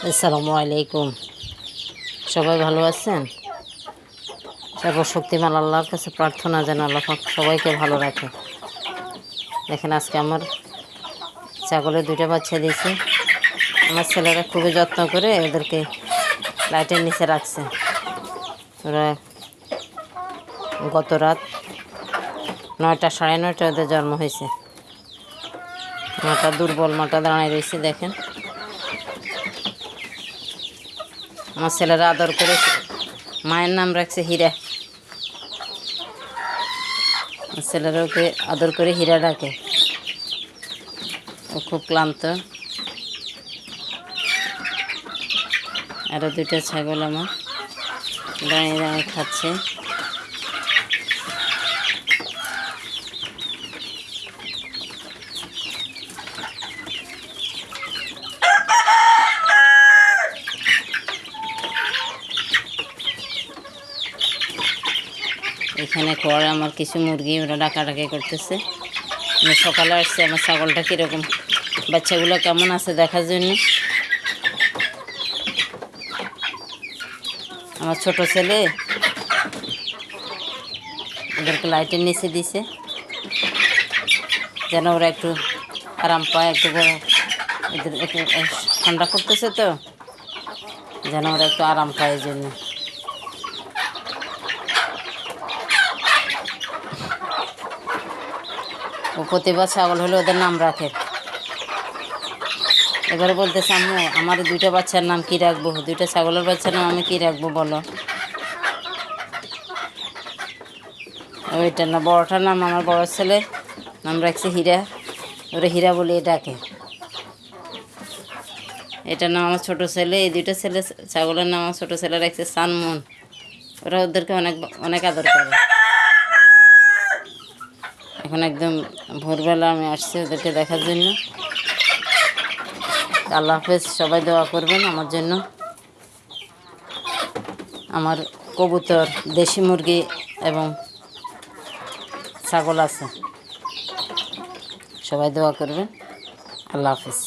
আসসালামু আলাইকুম। সবাই ভালো আছেন? সর্বশক্তিমান আল্লাহর কাছে প্রার্থনা যেন আল্লাহ পাক সবাইকে ভালো রাখে। দেখেন আজকে আমার ছাগলের 2টা বাচ্চা দিয়েছে। আমার ছেলেরা খুবই যত্ন করে ওদেরকে লাইটের নিচে রাখছে। ওরা গত রাত 9টা সাড়ে 9টা ওদের জন্ম হয়েছে। মাটা দুর্বল, মাটা দাঁড়ায় রয়েছে। দেখেন আমার ছেলেরা আদর করে মায়ের নাম রাখছে হীরা। ছেলেরা ওকে আদর করে হীরা ডাকে। ও খুব ক্লান্ত। আরও 2টা ছাগল আমার দাঁড়িয়ে দাঁড়িয়ে খাচ্ছে। এখানে খোয়ার আমার কিছু মুরগি, ওরা ডাকাডাকি করতেছে। আমি সকালে আসছি আমার ছাগলটা কীরকম, বাচ্চাগুলো কেমন আছে দেখার জন্য। আমার ছোট ছেলে ওদেরকে লাইটের নিচে দিছে যেন ওরা একটু আরাম পায়। একটু এদের একটু ঠান্ডা করতেছে তো, যেন ওরা একটু আরাম পায় এই জন্য। ও প্রতিবার ছাগল হলে ওদের নাম রাখে। এবারে বলতেছে আম্মু আমার 2টা বাচ্চার নাম কী রাখবো, 2টা ছাগলের বাচ্চার নাম আমি কী রাখবো বলো। ওইটার না বড়টার নাম, আমার বড় ছেলে নাম রাখছে হীরা। ওরা হীরা বলে ডাকে। এটার নাম আমার ছোটো ছেলে। এই 2টা ছেলে ছাগলের নাম আমার ছোটো ছেলে রাখছে সানমুন। ওরা ওদেরকে অনেক অনেক আদর করে। এখন একদম ভোরবেলা আমি আসছি ওদেরকে দেখার জন্য। আল্লাহ হাফেজ। সবাই দোয়া করবেন আমার জন্য। আমার কবুতর, দেশি মুরগি এবং ছাগল আছে। সবাই দোয়া করবেন। আল্লাহ হাফেজ।